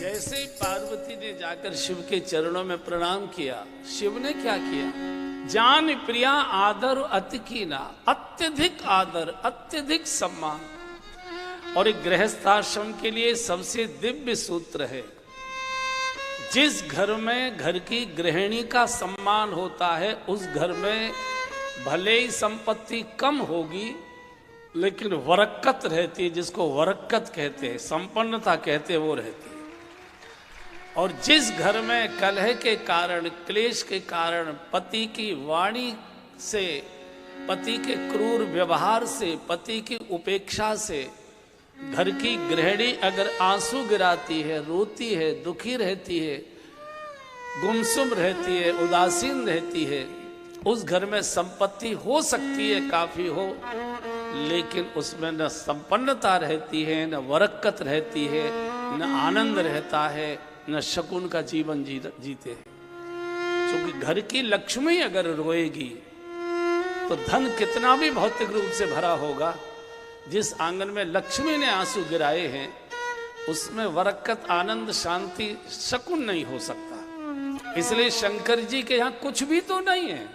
जैसे ही पार्वती ने जाकर शिव के चरणों में प्रणाम किया, शिव ने क्या किया? जान प्रिया आदर अति कीना, अत्यधिक आदर, अत्यधिक सम्मान। और एक गृहस्थाश्रम के लिए सबसे दिव्य सूत्र है, जिस घर में घर की गृहिणी का सम्मान होता है उस घर में भले ही संपत्ति कम होगी लेकिन वरक्कत रहती है, जिसको वरक्कत कहते हैं, संपन्नता कहते हैं, वो रहती है। और जिस घर में कलह के कारण, क्लेश के कारण, पति की वाणी से, पति के क्रूर व्यवहार से, पति की उपेक्षा से घर की गृहिणी अगर आंसू गिराती है, रोती है, दुखी रहती है, गुमसुम रहती है, उदासीन रहती है, उस घर में संपत्ति हो सकती है काफी हो, लेकिन उसमें न संपन्नता रहती है, न वरक्कत रहती है, न आनंद रहता है, न शकुन का जीवन जीते हैं। क्योंकि घर की लक्ष्मी अगर रोएगी तो धन कितना भी भौतिक रूप से भरा होगा, जिस आंगन में लक्ष्मी ने आंसू गिराए हैं उसमें वरक्कत, आनंद, शांति, शकुन नहीं हो सकता। इसलिए शंकर जी के यहाँ कुछ भी तो नहीं है,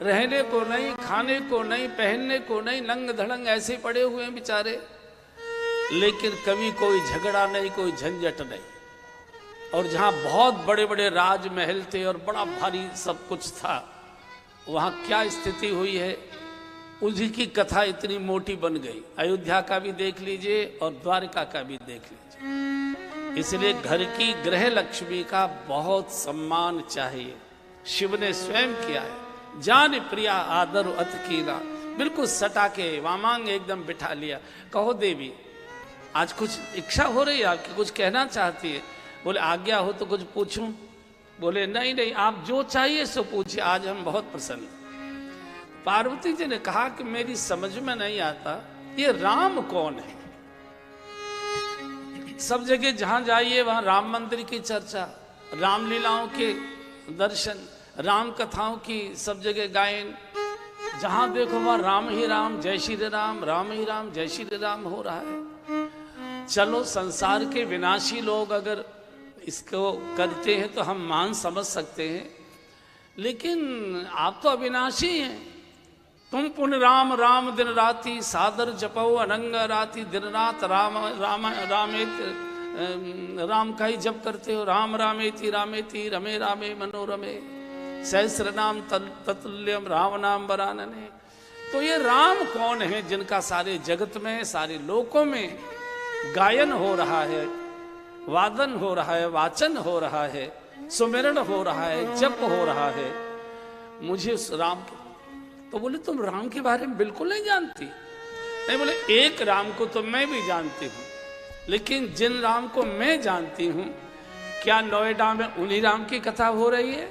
रहने को नहीं, खाने को नहीं, पहनने को नहीं, नंग धड़ंग ऐसे पड़े हुए हैं बेचारे, लेकिन कभी कोई झगड़ा नहीं, कोई झंझट नहीं। और जहां बहुत बड़े बड़े राजमहल थे और बड़ा भारी सब कुछ था, वहां क्या स्थिति हुई है उसी की कथा इतनी मोटी बन गई। अयोध्या का भी देख लीजिए और द्वारका का भी देख लीजिए। इसलिए घर की गृह लक्ष्मी का बहुत सम्मान चाहिए, शिव ने स्वयं किया है। जान प्रिया आदर अति कीना, बिल्कुल सटा के वामांग एकदम बिठा लिया। कहो देवी, आज कुछ इच्छा हो रही है आपकी, कुछ कहना चाहती है? बोले आज्ञा हो तो कुछ पूछूं? बोले नहीं नहीं, आप जो चाहिए सो पूछिए, आज हम बहुत प्रसन्न। पार्वती जी ने कहा कि मेरी समझ में नहीं आता ये राम कौन है। सब जगह जहां जाइए वहां राम मंदिर की चर्चा, रामलीलाओं के दर्शन, राम कथाओं की सब जगह गायन, जहां देखो वहां राम ही राम, जय श्री राम, राम ही राम, जय श्री राम हो रहा है। चलो संसार के विनाशी लोग अगर इसको करते हैं तो हम मान समझ सकते हैं, लेकिन आप तो अविनाशी हैं। तुम पुण्य राम राम दिन राति, सादर जपो अनंग राति, दिन रात राम राम रामेति, राम का ही जप करते हो। राम रामेति रामेति रमे रामे मनोरमे, सहस्र नाम ततुल्यम राम नाम वरानने। तो ये राम कौन है जिनका सारे जगत में, सारे लोकों में गायन हो रहा है, वादन हो रहा है, वाचन हो रहा है, सुमिरण हो रहा है, जप हो रहा है? मुझे उस राम के, तो बोले तुम राम के बारे में बिल्कुल नहीं जानती? नहीं, बोले एक राम को तो मैं भी जानती हूँ, लेकिन जिन राम को मैं जानती हूँ, क्या नोएडा में उन्हीं राम की कथा हो रही है,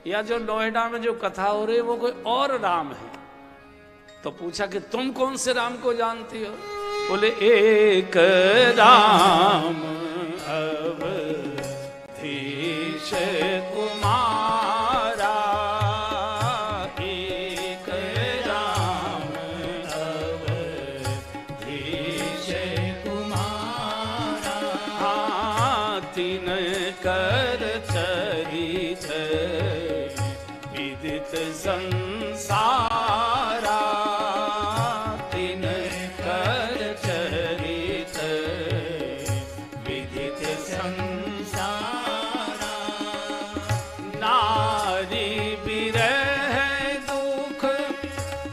या जो नोएडा में जो कथा हो रही है वो कोई और राम है? तो पूछा कि तुम कौन से राम को जानती हो? बोले एक राम अवधीश कुमारा, एक राम अवधीश कुमारा, तीन कर चरित विदित संसारा, तीन कर चरित विदित संसारा, नारी विरह दुख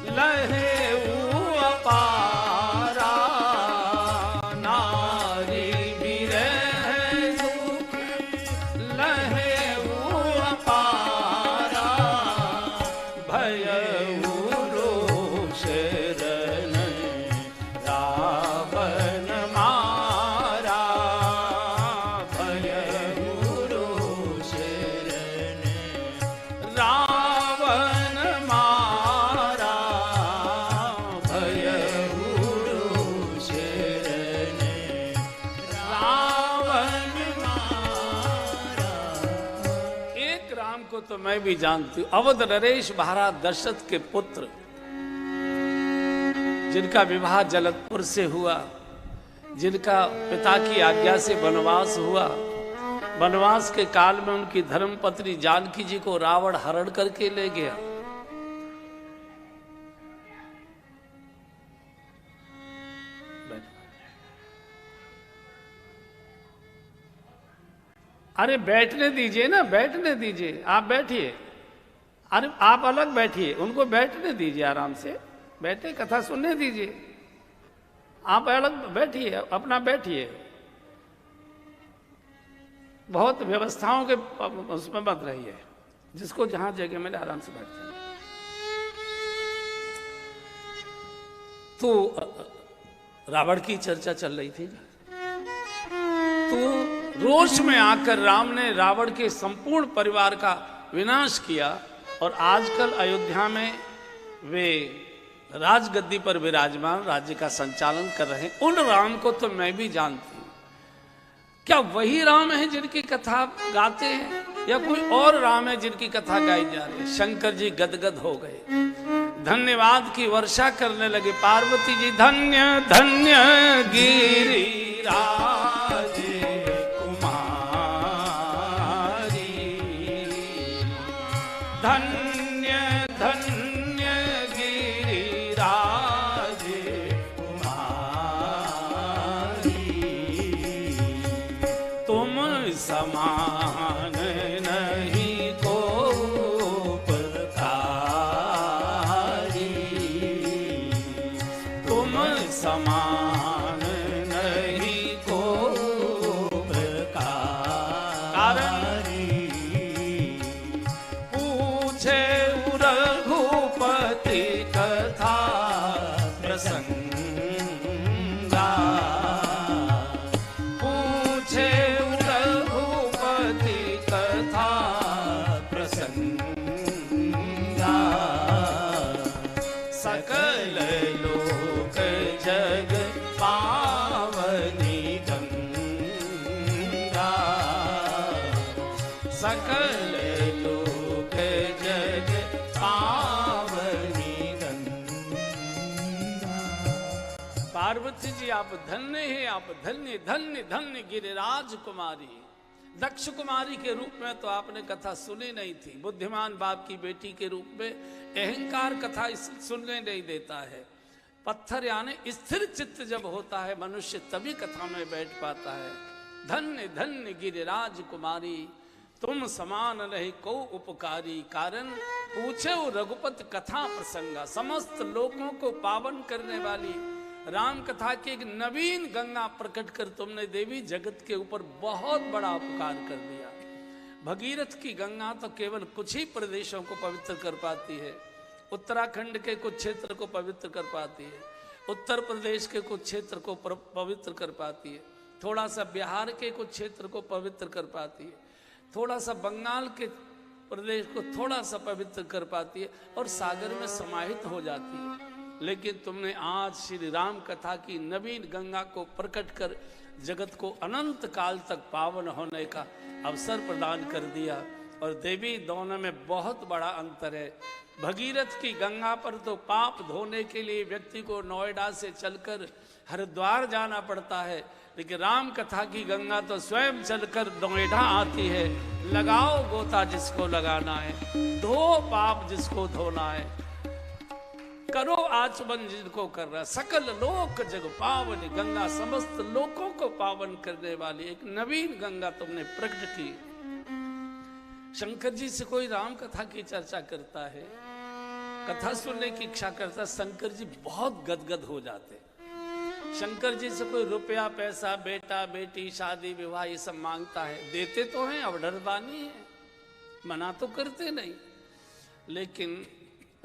लहे अपारा, नारी विरह दुख लहे अपारा, भयउ रोष रन रावण मारा, भयउ रोष रन रावण मारा, भयउ रोष रन रावण मारा। एक राम को तो मैं भी जानती हूँ, अवध नरेश महाराज दशरथ के पुत्र, जिनका विवाह जलकपुर से हुआ, जिनका पिता की आज्ञा से वनवास हुआ, वनवास के काल में उनकी धर्मपत्नी जानकी जी को रावण हरण करके ले गया। अरे बैठने दीजिए ना, बैठने दीजिए, आप बैठिए। अरे आप अलग बैठिए, उनको बैठने दीजिए, आराम से बैठे, कथा सुनने दीजिए। आप अलग बैठिए, अपना बैठिए, बहुत व्यवस्थाओं के उसमें मत रहिए, जिसको जहां जगह मिले आराम से बैठ जाए। तो रावण की चर्चा चल रही थी, तो रोष में आकर राम ने रावण के संपूर्ण परिवार का विनाश किया। और आजकल अयोध्या में वे राजगद्दी पर विराजमान राज्य का संचालन कर रहे हैं। उन राम को तो मैं भी जानती हूं। क्या वही राम है जिनकी कथा गाते हैं, या कोई और राम है जिनकी कथा गाई जा रही है? शंकर जी गदगद हो गए, धन्यवाद की वर्षा करने लगे। पार्वती जी धन्य धन्य गिरिराज धन्य धन्य गिरिराज कुमारी, तुम समान नहीं को उपकारी, तुम समान नहीं को उपकारी। रघुपति कथा प्रसंगा, पूछे रघुपति कथा प्रसंगा, सकल लोक जग पावनी गंगा, सकल लोक जग पावनी गंगा। पार्वती जी आप धन्य हैं, आप धन्य धन्य धन्य गिरिराज कुमारी। दक्ष कुमारी के रूप में तो आपने कथा सुनी नहीं थी। बुद्धिमान बाप की बेटी के रूप में अहंकार कथा सुनने नहीं देता है। पत्थर यानी स्थिर चित्त जब होता है मनुष्य, तभी कथा में बैठ पाता है। धन्य धन्य गिरिराज कुमारी, तुम समान नहीं को उपकारी। कारण पूछे रघुपति कथा प्रसंगा, समस्त लोगों को पावन करने वाली राम कथा की एक नवीन गंगा प्रकट कर तुमने देवी जगत के ऊपर बहुत बड़ा उपकार कर दिया। भगीरथ की गंगा तो केवल कुछ ही प्रदेशों को पवित्र कर पाती है। उत्तराखंड के कुछ क्षेत्र को पवित्र कर पाती है, उत्तर प्रदेश के कुछ क्षेत्र को पवित्र कर पाती है, थोड़ा सा बिहार के कुछ क्षेत्र को पवित्र कर पाती है, थोड़ा सा बंगाल के प्रदेश को थोड़ा सा पवित्र कर पाती है और सागर में समाहित हो जाती है। लेकिन तुमने आज श्री राम कथा की नवीन गंगा को प्रकट कर जगत को अनंत काल तक पावन होने का अवसर प्रदान कर दिया। और देवी दोनों में बहुत बड़ा अंतर है। भगीरथ की गंगा पर तो पाप धोने के लिए व्यक्ति को नोएडा से चलकर हरिद्वार जाना पड़ता है, लेकिन राम कथा की गंगा तो स्वयं चलकर नोएडा आती है। लगाओ गोता जिसको लगाना है, धो पाप जिसको धोना है, करो आचमन जिनको कर रहा। सकल लोक जग पावन गंगा, समस्त लोकों को पावन करने वाली एक नवीन गंगा तुमने प्रकट की। शंकर जी से कोई राम कथा की चर्चा करता है, कथा सुनने की इच्छा करता, शंकर जी बहुत गदगद हो जाते। शंकर जी से कोई रुपया पैसा, बेटा बेटी, शादी विवाह ये सब मांगता है, देते तो हैं, अब डरदानी है, मना तो करते नहीं, लेकिन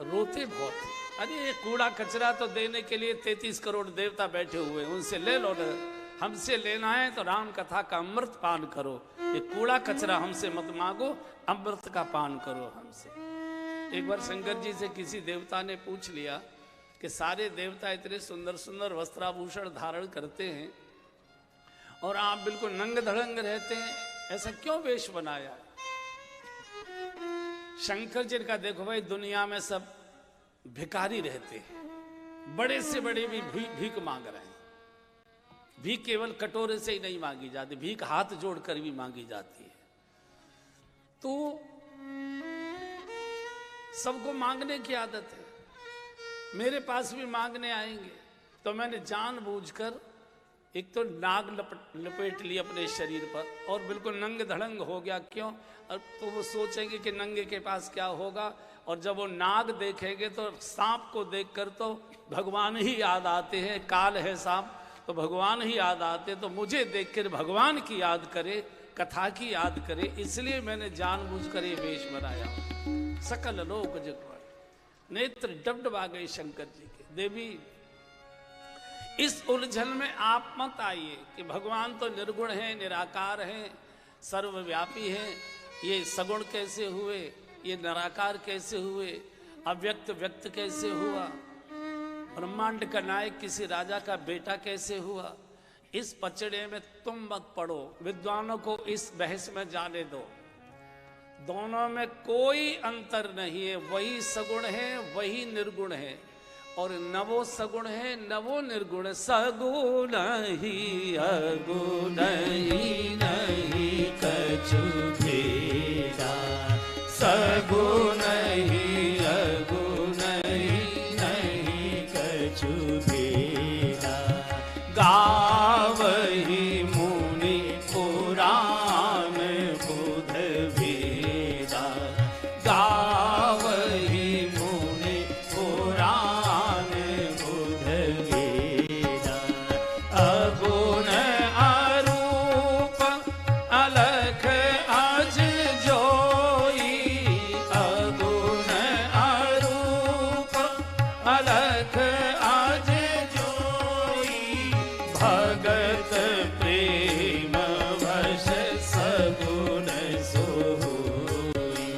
रोते बहुत। अरे ये कूड़ा कचरा तो देने के लिए 33 करोड़ देवता बैठे हुए, उनसे ले लो ना। हमसे लेना है तो राम कथा का अमृत पान करो, ये कूड़ा कचरा हमसे मत मांगो, अमृत का पान करो हमसे। एक बार शंकर जी से किसी देवता ने पूछ लिया कि सारे देवता इतने सुंदर सुंदर वस्त्राभूषण धारण करते हैं और आप बिल्कुल नंग धड़ंग रहते हैं, ऐसा क्यों वेश बनाया? शंकर जी का देखो भाई, दुनिया में सब भिखारी रहते हैं, बड़े से बड़े भी भीख मांग रहे हैं, भीख केवल कटोरे से ही नहीं मांगी जाती, भीख हाथ जोड़कर भी मांगी जाती है। तो सबको मांगने की आदत है, मेरे पास भी मांगने आएंगे। तो मैंने जानबूझकर एक तो नाग लपेट ली अपने शरीर पर और बिल्कुल नंग धड़ंग हो गया। क्यों? अब तो वो सोचेंगे कि नंगे के पास क्या होगा, और जब वो नाग देखेंगे तो सांप को देखकर तो भगवान ही याद आते हैं। काल है सांप, तो भगवान ही याद आते, तो मुझे देखकर भगवान की याद करे, कथा की याद करे, इसलिए मैंने जानबूझकर ये वेश बनाया। सकल लोक जगवाए, नेत्र डबडबा गए शंकर जी के। देवी, इस उलझन में आप मत आइए कि भगवान तो निर्गुण है, निराकार है, सर्वव्यापी है, ये सगुण कैसे हुए, ये निराकार कैसे हुए, अव्यक्त व्यक्त कैसे हुआ, ब्रह्मांड का नायक किसी राजा का बेटा कैसे हुआ। इस पचड़े में तुम मत पड़ो, विद्वानों को इस बहस में जाने दो। दोनों में कोई अंतर नहीं है, वही सगुण है, वही निर्गुण है, और नवो सगुण है, नवो निर्गुण। सगुण ही अगुण ही नहीं कछु भेदा, सगुण ही अगुण ही नहीं कछु भेदा। गावहि मुनि पुराण बुध वेदा, गावहि मुनि पुराण बुध वेदा। अगुण अरूप अलख अज जोई, अगुण अरूप अलख अज जोई। भगत प्रेम वश सगुण सोई,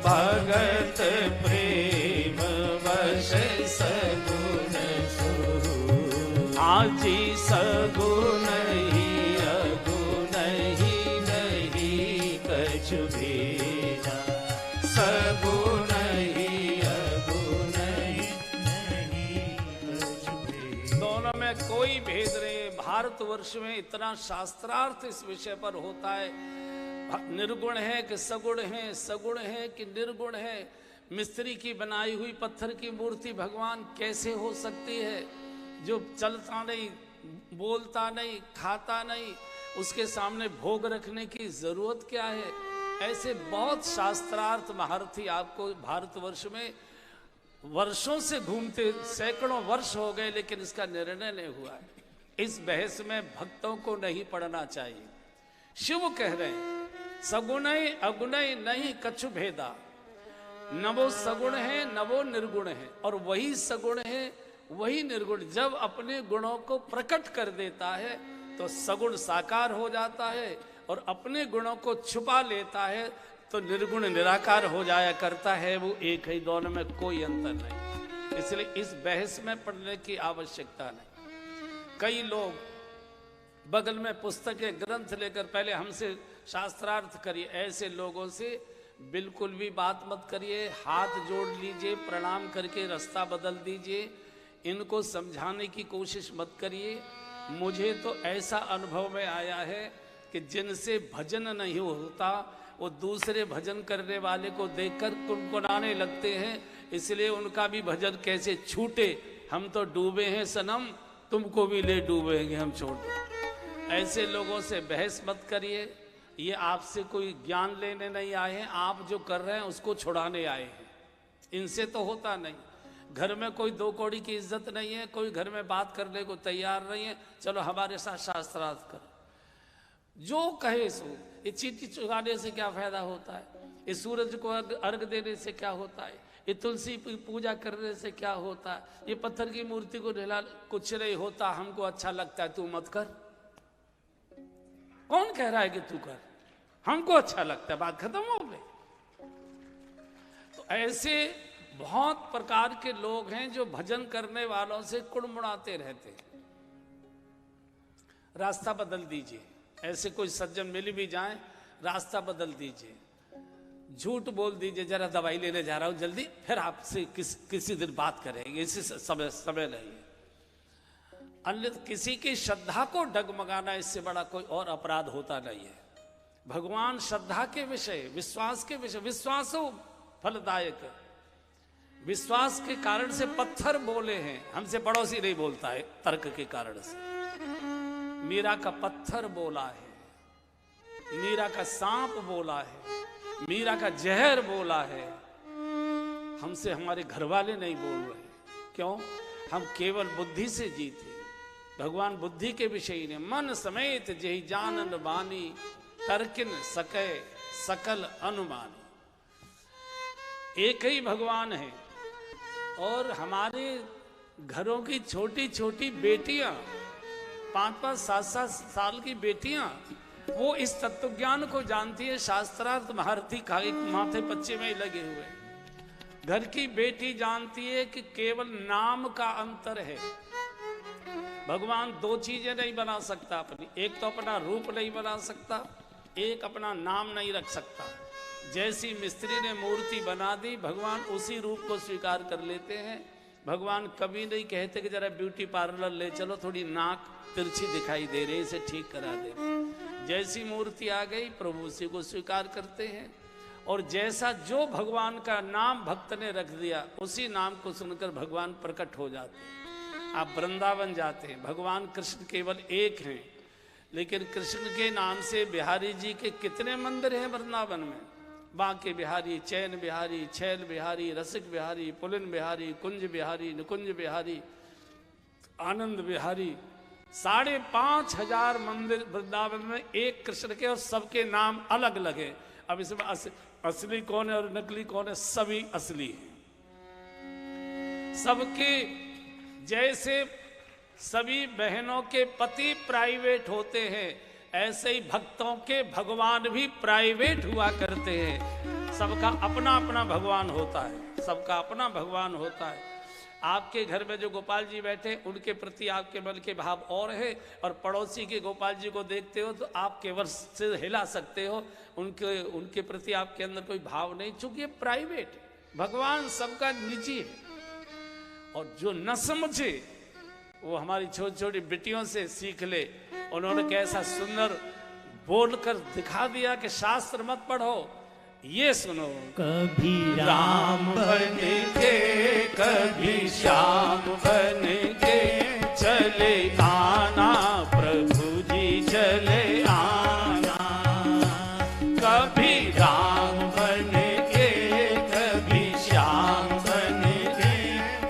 भगत प्रेम वश सगुण सोई। आजी सगुण ही अगुण ही नहीं कछु भेदा, सगुण ही अगुण ही नहीं कछु भेदा। दोनों में कोई भेद नहीं। भारतवर्ष में इतना शास्त्रार्थ इस विषय पर होता है, निर्गुण है कि सगुण है, सगुण है कि निर्गुण है। मिस्त्री की बनाई हुई पत्थर की मूर्ति भगवान कैसे हो सकती है? जो चलता नहीं, बोलता नहीं, खाता नहीं, उसके सामने भोग रखने की जरूरत क्या है? ऐसे बहुत शास्त्रार्थ महारथी आपको भारतवर्ष में वर्षों से घूमते, सैकड़ों वर्ष हो गए, लेकिन इसका निर्णय नहीं हुआ है। इस बहस में भक्तों को नहीं पढ़ना चाहिए। शिव कह रहे हैं सगुणय अगुणय नहीं कछु भेदा, नवो सगुण है, नवो निर्गुण है, और वही सगुण है, वही निर्गुण। जब अपने गुणों को प्रकट कर देता है तो सगुण साकार हो जाता है, और अपने गुणों को छुपा लेता है तो निर्गुण निराकार हो जाया करता है। वो एक ही, दोनों में कोई अंतर नहीं। इसलिए इस बहस में पढ़ने की आवश्यकता नहीं। कई लोग बगल में पुस्तकें, ग्रंथ लेकर पहले हमसे शास्त्रार्थ करिए, ऐसे लोगों से बिल्कुल भी बात मत करिए। हाथ जोड़ लीजिए, प्रणाम करके रास्ता बदल दीजिए, इनको समझाने की कोशिश मत करिए। मुझे तो ऐसा अनुभव में आया है कि जिनसे भजन नहीं होता वो दूसरे भजन करने वाले को देखकर कुनकुनाने लगते हैं, इसलिए उनका भी भजन कैसे छूटे। हम तो डूबे हैं सनम, तुमको भी ले डूबेंगे हम, छोड़ दो। ऐसे लोगों से बहस मत करिए, ये आपसे कोई ज्ञान लेने नहीं आए हैं, आप जो कर रहे हैं उसको छुड़ाने आए हैं। इनसे तो होता नहीं। घर में कोई दो कौड़ी की इज्जत नहीं है, कोई घर में बात करने को तैयार नहीं है, चलो हमारे साथ शास्त्रार्थ करो, जो कहे सो। ये चीटी चुगाने से क्या फायदा होता है? ये सूरज को अर्घ देने से क्या होता है? ये तुलसी पूजा करने से क्या होता है? ये पत्थर की मूर्ति को ढिला, कुछ नहीं होता, हमको अच्छा लगता है, तू मत कर। कौन कह रहा है कि तू कर? हमको अच्छा लगता है, बात खत्म हो गई। तो ऐसे बहुत प्रकार के लोग हैं जो भजन करने वालों से कुड़मुड़ाते रहते हैं। रास्ता बदल दीजिए। ऐसे कोई सज्जन मिल भी जाए, रास्ता बदल दीजिए, झूठ बोल दीजिए, जरा दवाई लेने जा रहा हूं जल्दी, फिर आपसे किसी दिन बात करेंगे, इसी समय नहीं है। अन्य किसी की श्रद्धा को डगमगाना इससे बड़ा कोई और अपराध होता नहीं है। भगवान श्रद्धा के विषय, विश्वास के विषय, विश्वास हो फलदायक। विश्वास के कारण से पत्थर बोले हैं, हमसे पड़ोसी नहीं बोलता है तर्क के कारण से। मीरा का पत्थर बोला है, मीरा का सांप बोला है, मीरा का जहर बोला है। हमसे हमारे घर वाले नहीं बोल रहे। क्यों? हम केवल बुद्धि से जीते। भगवान बुद्धि के विषय ने मन समेत जही जानन बानी, तर्किन सके सकल अनुमानी। एक ही भगवान है और हमारे घरों की छोटी छोटी बेटियां, 5-5, 7-7 साल की बेटियां, वो इस तत्व ज्ञान को जानती है। शास्त्रार्थ महारथी माथे पच्चे में ही लगे हुए। घर की बेटी जानती है कि केवल नाम का अंतर है। भगवान 2 चीजें नहीं बना सकता अपनी। एक तो अपना रूप नहीं बना सकता, एक अपना नाम नहीं रख सकता। जैसी मिस्त्री ने मूर्ति बना दी, भगवान उसी रूप को स्वीकार कर लेते हैं। भगवान कभी नहीं कहते कि जरा ब्यूटी पार्लर ले चलो, थोड़ी नाक तिरछी दिखाई दे रही, इसे ठीक करा दे। जैसी मूर्ति आ गई, प्रभु उसी को स्वीकार करते हैं। और जैसा जो भगवान का नाम भक्त ने रख दिया, उसी नाम को सुनकर भगवान प्रकट हो जाते हैं। आप वृंदावन जाते हैं, भगवान कृष्ण केवल एक हैं, लेकिन कृष्ण के नाम से बिहारी जी के कितने मंदिर हैं वृंदावन में। बांके बिहारी, चैन बिहारी, छैल बिहारी, रसिक बिहारी, पुलिन बिहारी, कुंज बिहारी, निकुंज बिहारी, आनंद बिहारी। 5,500 मंदिर वृंदावन में एक कृष्ण के, और सबके नाम अलग अलग हैं। अब इसमें असली कौन है और नकली कौन है? सभी असली हैं। सबके जैसे सभी बहनों के पति प्राइवेट होते हैं, ऐसे ही भक्तों के भगवान भी प्राइवेट हुआ करते हैं। सबका अपना अपना भगवान होता है, सबका अपना भगवान होता है। आपके घर में जो गोपाल जी बैठे, उनके प्रति आपके मन के भाव और है, और पड़ोसी के गोपाल जी को देखते हो तो आप केवल सिर हिला सकते हो, उनके प्रति आपके अंदर कोई भाव नहीं, चूंकि ये प्राइवेट। भगवान सबका निजी है। और जो न समझे वो हमारी छोटी छोटी बेटियों से सीख ले। उन्होंने कैसा सुंदर बोलकर दिखा दिया कि शास्त्र मत पढ़ो, ये सुनो। कभी राम बन के कभी श्याम बन के चले आना, प्रभु जी चले आना। कभी राम बन के कभी श्याम बन के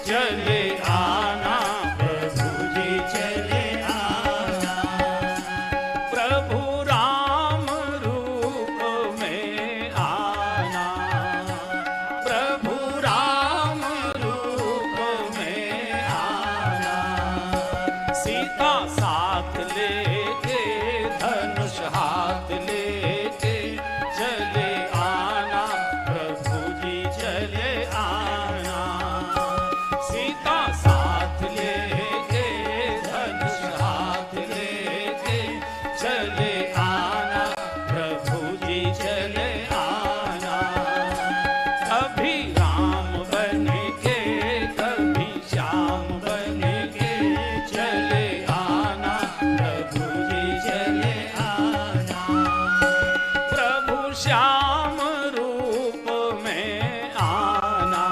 चले आना, प्रभु जी चले आना। प्रभु राम रूप में आना, प्रभु राम रूप में आना। सीता साथ लेके धनुष हाथ लेके चले आना, प्रभु जी चले आना। सीता साथ लेके धनुष हाथ लेके चले आना, प्रभु जी चले आना। कभी राम बन के कभी श्याम बन के चले आना, प्रभु जी चले आना। प्रभु श्याम रूप में आना,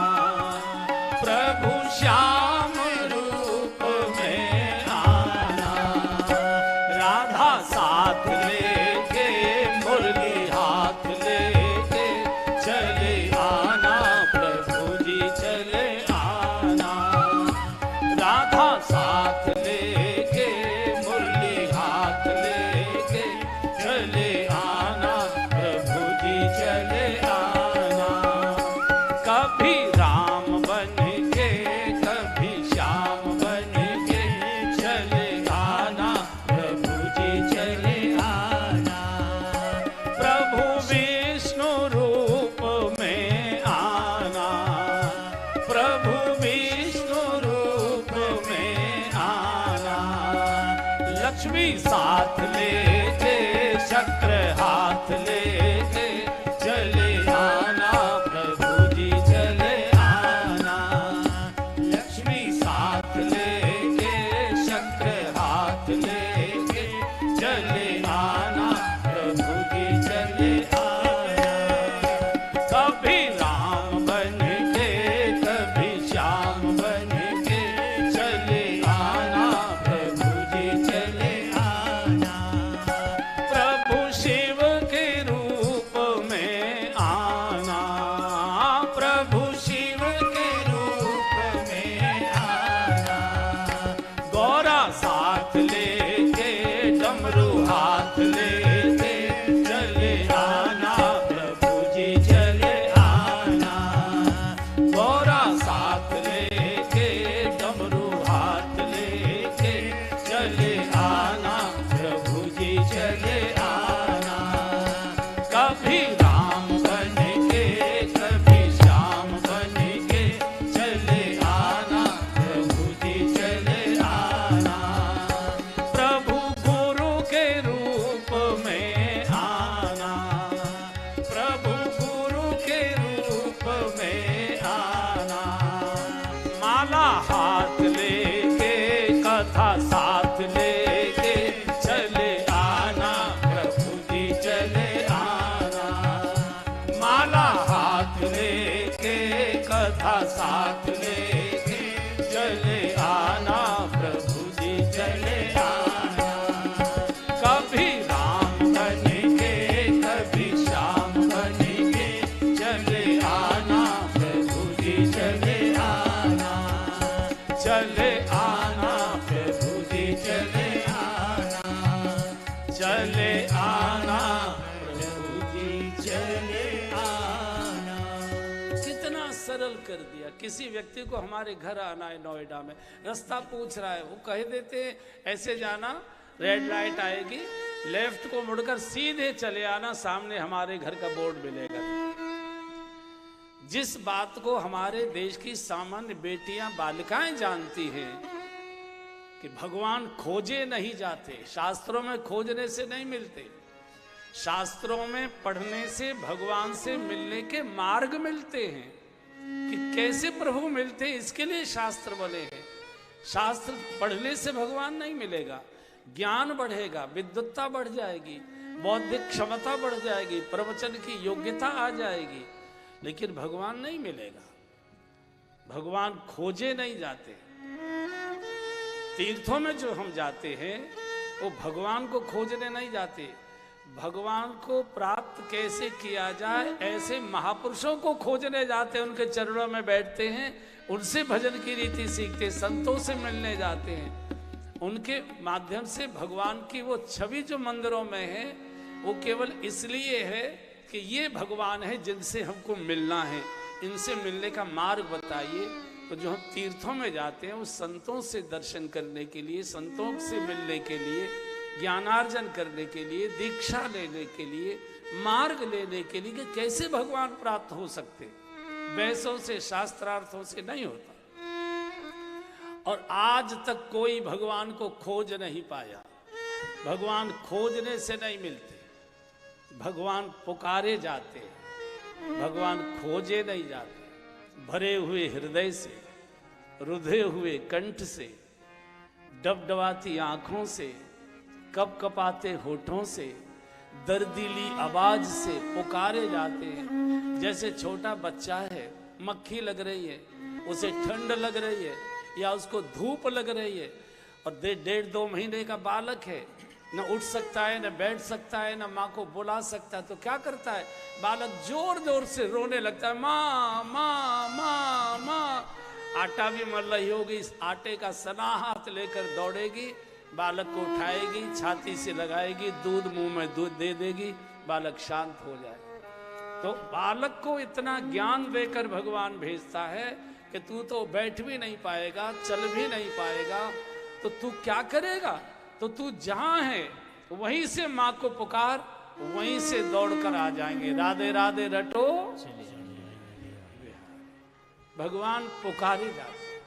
प्रभु श्याम रूप में आना। राधा साथ लेके मुरली हाथ लेके चले आना, प्रभु जी चले आना। राधा साथ लेके मुरली हाथ लेके चले आना, प्रभु जी चले आना। कभी राम बन के कभी श्याम बन के चले आना, प्रभु जी चले आना। प्रभु विष्णु रूप में आना, प्रभु विष्णु रूप में आना। लक्ष्मी साथ लेके चक्र साथ लेके चले आना प्रभु जी चले आना। कभी राम बनेंगे कभी श्याम बनेंगे चले आना प्रभु जी चले आना। चले आना प्रभु जी चले आना। चले आना प्रभु जी चले आना। कितना सरल कर दिया। किसी व्यक्ति को हमारे घर आना है नोएडा में, रास्ता पूछ रहा है, वो कह देते ऐसे जाना, रेड लाइट आएगी, लेफ्ट को मुड़कर सीधे चले आना, सामने हमारे घर का बोर्ड मिलेगा। जिस बात को हमारे देश की सामान्य बेटियां बालिकाएं जानती हैं कि भगवान खोजे नहीं जाते, शास्त्रों में खोजने से नहीं मिलते, शास्त्रों में पढ़ने से भगवान से मिलने के मार्ग मिलते हैं कि कैसे प्रभु मिलते हैं, इसके लिए शास्त्र बने हैं। शास्त्र पढ़ने से भगवान नहीं मिलेगा, ज्ञान बढ़ेगा, विद्वत्ता बढ़ जाएगी, बौद्धिक क्षमता बढ़ जाएगी, प्रवचन की योग्यता आ जाएगी, लेकिन भगवान नहीं मिलेगा। भगवान खोजे नहीं जाते। तीर्थों में जो हम जाते हैं वो भगवान को खोजने नहीं जाते, भगवान को प्राप्त कैसे किया जाए ऐसे महापुरुषों को खोजने जाते हैं, उनके चरणों में बैठते हैं, उनसे भजन की रीति सीखते, संतों से मिलने जाते हैं। उनके माध्यम से भगवान की वो छवि जो मंदिरों में है वो केवल इसलिए है कि ये भगवान है जिनसे हमको मिलना है, इनसे मिलने का मार्ग बताइए। तो जो हम तीर्थों में जाते हैं वो संतों से दर्शन करने के लिए, संतों से मिलने के लिए, ज्ञानार्जन करने के लिए, दीक्षा लेने के लिए, मार्ग लेने के लिए कि कैसे भगवान प्राप्त हो सकते, वैसों से शास्त्रार्थों से नहीं होता। और आज तक कोई भगवान को खोज नहीं पाया। भगवान खोजने से नहीं मिलते, भगवान पुकारे जाते, भगवान खोजे नहीं जाते। भरे हुए हृदय से, रुधे हुए कंठ से, डबडबाती आंखों से, कपकपाते होठों से, दर्दीली आवाज से पुकारे जाते हैं। जैसे छोटा बच्चा है, मक्खी लग रही है, उसे ठंड लग रही है या उसको धूप लग रही है, और 1.5-2 महीने का बालक है, न उठ सकता है, न बैठ सकता है, न माँ को बुला सकता है, तो क्या करता है, बालक जोर जोर से रोने लगता है, माँ माँ माँ माँ। आटा भी मल रही होगी, इस आटे का सना हाथ लेकर दौड़ेगी, बालक को उठाएगी, छाती से लगाएगी, दूध मुंह में दूध दे देगी, बालक शांत हो जाए। तो बालक को इतना ज्ञान देकर भगवान भेजता है कि तू तो बैठ भी नहीं पाएगा, चल भी नहीं पाएगा, तो तू क्या करेगा, तो तू जहां है वहीं से माँ को पुकार, वहीं से दौड़कर आ जाएंगे। राधे राधे रटो, भगवान पुकारे जाते,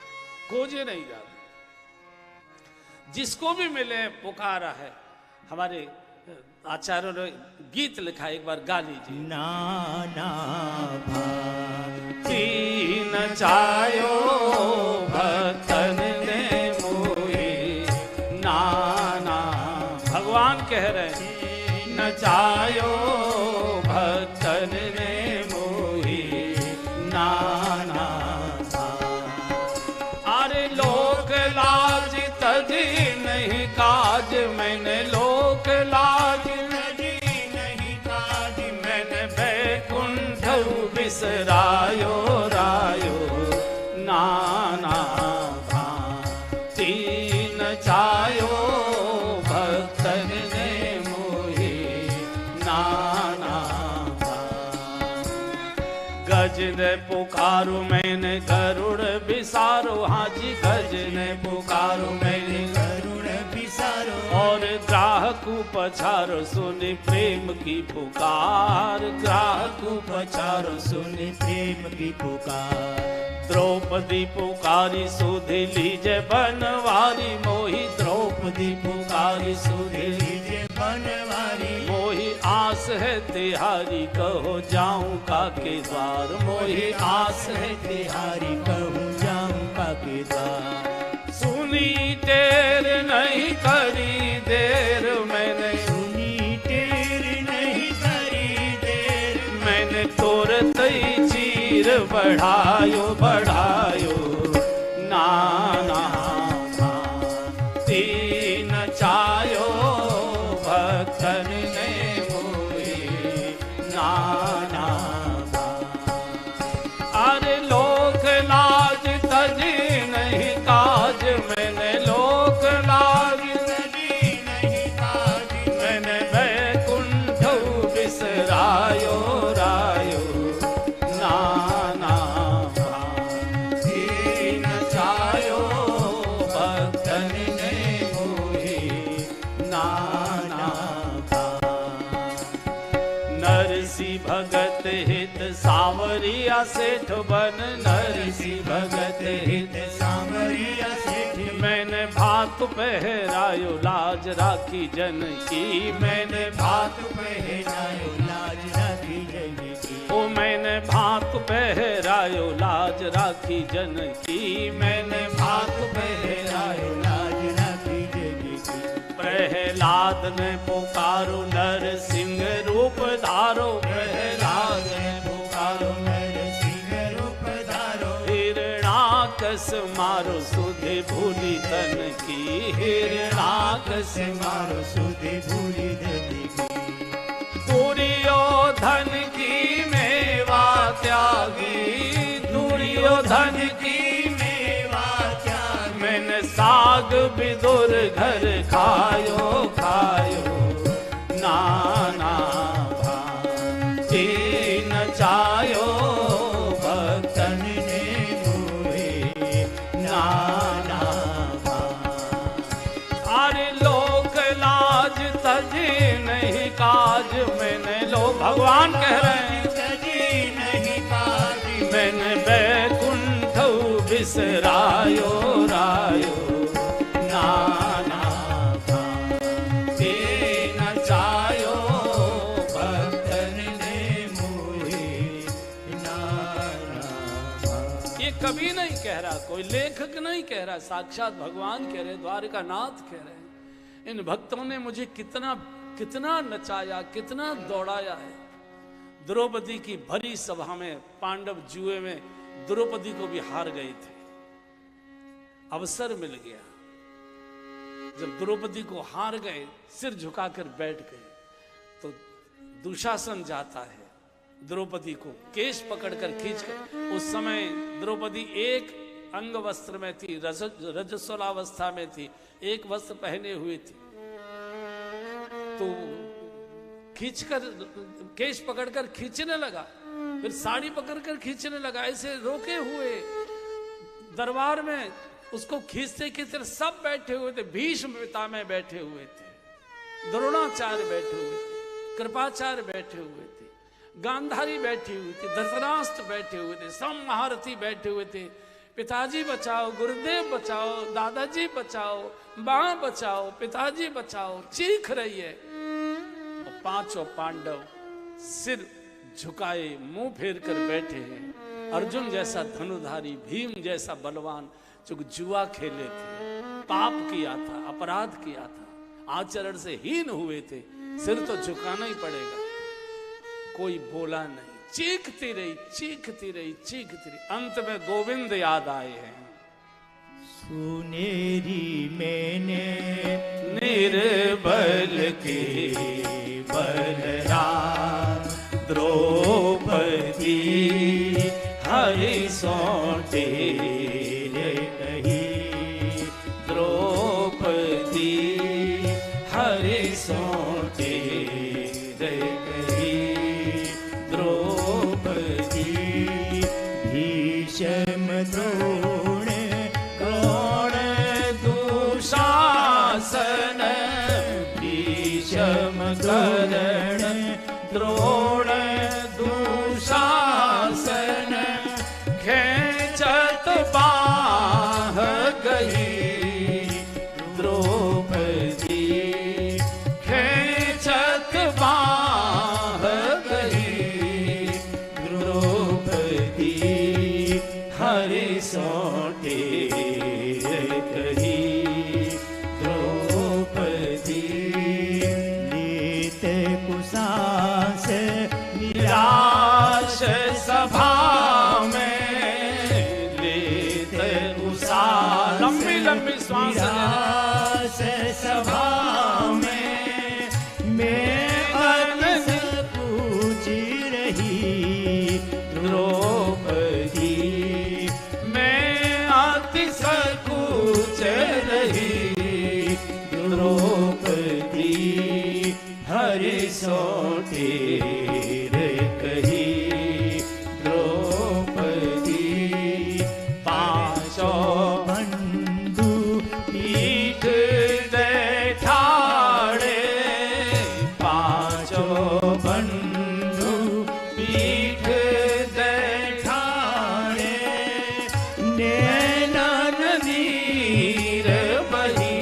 खोजे नहीं जाते। जिसको भी मिले पुकारा है। हमारे आचार्यों ने गीत लिखा, एक बार गा लीजिए। नाना भक्ति नचायो भक्तन ने मोहि, नाना भगवान कह रहे हैं नचायो भक्तन ने मोहि, नाना अरे लोक लाज तजी नहीं काज, मैंने लोक लाज नहीं काज, मैंने बैकुंठ बिसरायो रायो, नाना भांति नचायो भक्तन ने मोहि, नाना गज ने पुकारो मैंने गरुड़ बिसारो, हाँ जी गज ने पुकारो मैंने गरुड़ बिसारो, और ग्राहक पछारो सुनि प्रेम की पुकार, ग्राहक पछारो सुनि प्रेम की पुकार। द्रौपदी पुकारी सुधि लीजे बनवारी, मोहि द्रौपदी पुकारी सुधि लीजे बनवारी, मोहि आस है तिहारी कहो जाऊं काके द्वार, मोहि आस है तिहारी कहो जाऊं काके द्वार। सुनी टेर नहीं करी देर मैंने, सुनी टेर नहीं करी देर मैंने, तुरत ही चीर बढ़ायो बढ़ायो नाना तीन चायो भक्तन ने मोहे नाना। अरे लोक लाज तजी नहीं काज मैंने लोक लाज तजी नहीं काज मैंने बैकुंठ बिसरायो रायो नाना तीन चायो भक्तन ने मोहे नाना। नरसी भगत हित सावरिया सेठ बन नरसी भगत हित सावरिया सेठ मैंने भात पहरायो लाज राखी जन की मैंने भात पहरायो लाज राखी जन की ओ मैंने भात पहरायो लाज राखी जन की मैंने भात पहरायो लाज राखी जन की। प्रहलाद ने पुकारो नरसिंह रूप धारो प्रहलाद ने पुकारो नरसिंह रूप धारो हिरणाकस मारो सुधि भूली तन की हिरणाकस मारो सुधि भूली तन की। दुर्योधन की मेवा त्यागी दुर्योधन की मेवा त्यागी मैंने साग बिदुर घर खायो खायो नाना तीन चायो भक्तन ने मोहे नाना। अरे लोक लाज तजी नहीं काज मैंने लोग भगवान कह रहे हैं तजी नहीं काज मैंने बैकुंठ बिसरायो रायो नाना तीन चायो भक्तन ने मोहे नाना। ये कभी नहीं कह रहा कोई लेखक नहीं कह रहा साक्षात भगवान कह रहे द्वारकानाथ कह रहे हैं। इन भक्तों ने मुझे कितना कितना नचाया कितना दौड़ाया है। द्रौपदी की भरी सभा में पांडव जुए में द्रौपदी को भी हार गए थे। अवसर मिल गया जब द्रौपदी को हार गए सिर झुकाकर बैठ गए तो दुशासन जाता है द्रौपदी को केश पकड़कर खींचकर। उस समय द्रौपदी एक अंग वस्त्र में थी रजस्वलावस्था में थी एक वस्त्र पहने हुए थी तो खींचकर केश पकड़कर खींचने लगा फिर साड़ी पकड़कर खींचने लगा ऐसे रोके हुए दरबार में उसको खींचते खींचते सब बैठे हुए थे। भीष्म पितामह बैठे हुए थे द्रोणाचार्य बैठे हुए थे कृपाचार्य बैठे हुए थे गांधारी बैठी हुई थी धृतराष्ट्र बैठे हुए थे सब महारथी बैठे हुए थे। पिताजी बचाओ गुरुदेव बचाओ दादाजी बचाओ मां बचाओ पिताजी बचाओ चीख रही है। और पांचों पांडव सिर झुकाए मुंह फेर कर बैठे हैं। अर्जुन जैसा धनुधारी भीम जैसा बलवान जो जुआ खेले थे पाप किया था अपराध किया था आचरण से हीन हुए थे सिर तो झुकाना ही पड़ेगा। कोई बोला नहीं चीखती रही चीखती रही चीखती रही। अंत में गोविंद याद आए हैं। सुनेरी मैंने निर्बल के बलराम द्रौपदी हरि सौंटे कही द्रौपदी हरि सौंटे कही द्रौपदी भीष्म द्रोण द्रोण दुशासन भीष्म कर्ण द्रोण दुशासन खेचत बाह गई द्रौपदी खेचत बाह गई द्रौपदी हरि सौंटे कही द्रौपदी लीत कुशास निराश सभा रे कही द्रौपदी पांचों बंधु पीठ बैठाड़े, पांचों बंधु पीठ बैठाड़े नैनन नीर बही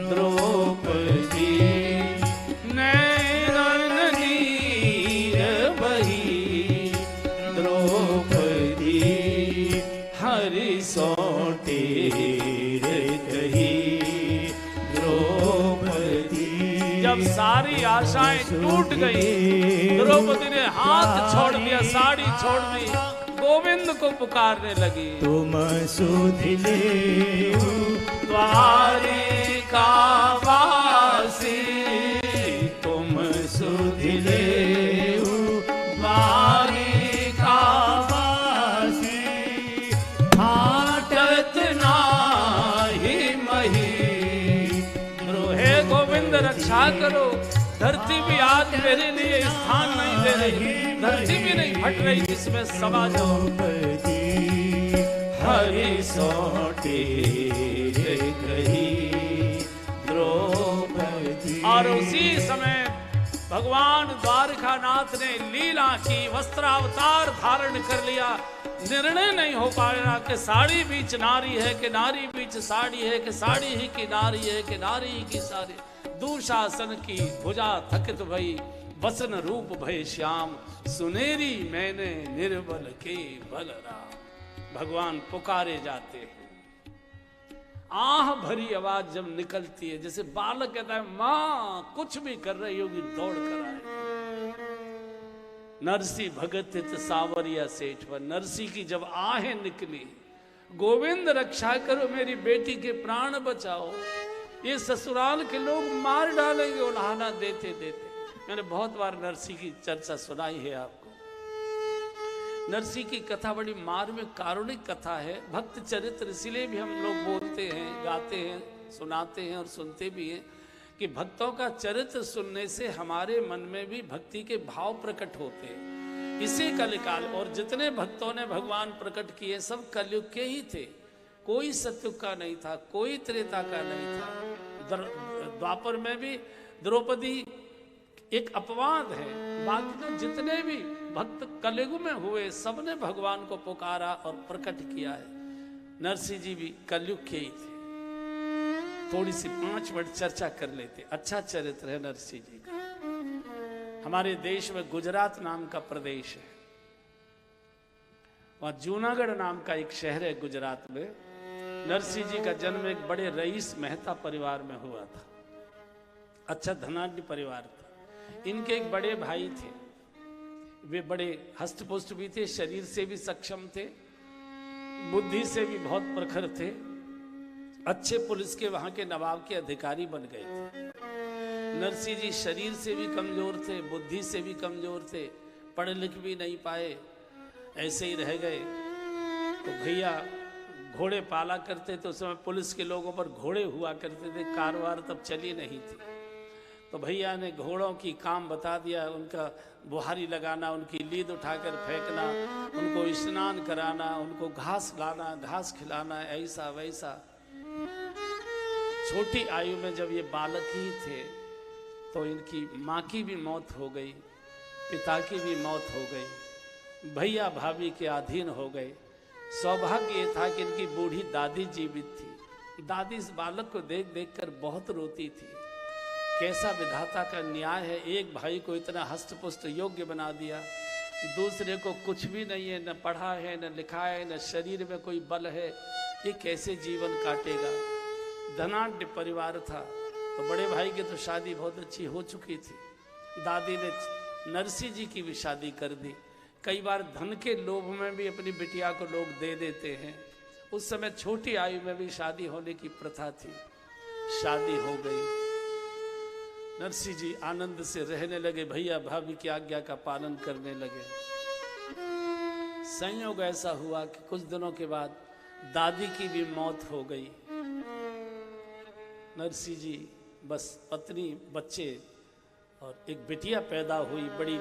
द्रौपदी नैनन नीर बही द्रौपदी हरि सोटे रे कही द्रौपदी। जब सारी आशाएं टूट गई, द्रौपदी ने हाथ छोड़ दिया, साड़ी छोड़ दी, गोविंद को पुकारने लगी। तुम सुधिले द्वारिका वासी, तुम सुधिले द्वारिका वासी हाटत नाही मही। हे गोविंद रक्षा करो, धरती भी आज मेरे लिए स्थान नहीं दे रही, धरती भी नहीं फट रही जिसमें समा जाओ। द्रौपदी हरि सोटे रे कही द्रौपदी। और उसी समय भगवान द्वारकानाथ ने लीला की, वस्त्रावतार धारण कर लिया। निर्णय नहीं हो पाया कि साड़ी बीच नारी है कि नारी बीच साड़ी है, कि साड़ी ही की नारी है कि नारी ही की साड़ी। दुशासन की भुजा थकित भई, वसन रूप भय श्याम, सुनेरी मैंने निर्बल के बल राम। भगवान पुकारे जाते हैं, आह भरी आवाज जब निकलती है, जैसे बालक कहता है माँ कुछ भी कर रही होगी दौड़ कर आए। नरसी भगत हित सावरिया सेठ, व नरसी की जब आहें निकली, गोविंद रक्षा करो मेरी बेटी के प्राण बचाओ, ये ससुराल के लोग मार डालेंगे उल्हाना देते देते। मैंने बहुत बार नरसी की चर्चा सुनाई है आपको। नरसी की कथा बड़ी मार्मिक कारुणिक कथा है, भक्त चरित्र, इसीलिए भी हम लोग बोलते हैं, गाते हैं, सुनाते हैं और सुनते भी हैं कि भक्तों का चरित्र सुनने से हमारे मन में भी भक्ति के भाव प्रकट होते हैं। इसी कलिकाल और जितने भक्तों ने भगवान प्रकट किए सब कलयुग के ही थे, कोई सतयुग का नहीं था, कोई त्रेता का नहीं था। द्वापर में भी द्रौपदी एक अपवाद है, बाकी तो जितने भी भक्त कलयुग में हुए सबने भगवान को पुकारा और प्रकट किया है। नरसिंह जी भी कलयुग के ही थे। थोड़ी सी 5 मिनट चर्चा कर लेते। अच्छा चरित्र है नरसिंह जी का। हमारे देश में गुजरात नाम का प्रदेश है, वहां जूनागढ़ नाम का एक शहर है गुजरात में। नरसिंह जी का जन्म एक बड़े रईस मेहता परिवार में हुआ था। अच्छा धनाढ्य परिवार था। इनके एक बड़े भाई थे, वे बड़े हष्टपुष्ट भी थे, शरीर से भी सक्षम थे, बुद्धि से भी बहुत प्रखर थे, अच्छे पुलिस के वहां के नवाब के अधिकारी बन गए थे। नरसिंह जी शरीर से भी कमजोर थे, बुद्धि से भी कमजोर थे, पढ़ लिख भी नहीं पाए, ऐसे ही रह गए। तो भैया घोड़े पाला करते थे, उस समय पुलिस के लोगों पर घोड़े हुआ करते थे, कारवार तब चली नहीं थी। तो भैया ने घोड़ों की काम बता दिया, उनका बुहारी लगाना, उनकी लीद उठाकर फेंकना, उनको स्नान कराना, उनको घास लाना, घास खिलाना, ऐसा वैसा। छोटी आयु में जब ये बालक ही थे तो इनकी माँ की भी मौत हो गई, पिता की भी मौत हो गई, भैया भाभी के अधीन हो गए। सौभाग्य ये था कि इनकी बूढ़ी दादी जीवित थी। दादी इस बालक को देख देख कर बहुत रोती थी। कैसा विधाता का न्याय है, एक भाई को इतना हष्टपुष्ट योग्य बना दिया, दूसरे को कुछ भी नहीं है, न पढ़ा है न लिखा है, न शरीर में कोई बल है, ये कैसे जीवन काटेगा। धनाढ्य परिवार था, तो बड़े भाई की तो शादी बहुत अच्छी हो चुकी थी। दादी ने नरसिंह जी की भी शादी कर दी। कई बार धन के लोभ में भी अपनी बिटिया को लोग दे देते हैं। उस समय छोटी आयु में भी शादी होने की प्रथा थी। शादी हो गई, नरसिंह जी आनंद से रहने लगे, भैया भाभी की आज्ञा का पालन करने लगे। संयोग ऐसा हुआ कि कुछ दिनों के बाद दादी की भी मौत हो गई। नरसिंह जी बस पत्नी बच्चे और एक बिटिया पैदा हुई, बड़ी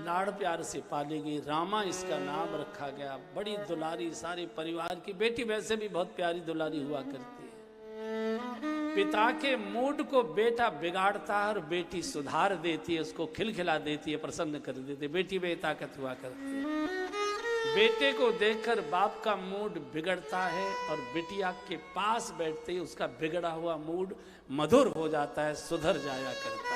लाड़ प्यार से पाली गई, रामा इसका नाम रखा गया। बड़ी दुलारी सारे परिवार की। बेटी वैसे भी बहुत प्यारी दुलारी हुआ करती है। पिता के मूड को बेटा बिगाड़ता है और बेटी सुधार देती है, उसको खिलखिला देती है, प्रसन्न कर देती है। बेटी में ताकत हुआ करती है। बेटे को देखकर बाप का मूड बिगड़ता है और बिटिया के पास बैठते ही उसका बिगड़ा हुआ मूड मधुर हो जाता है, सुधर जाया करता है।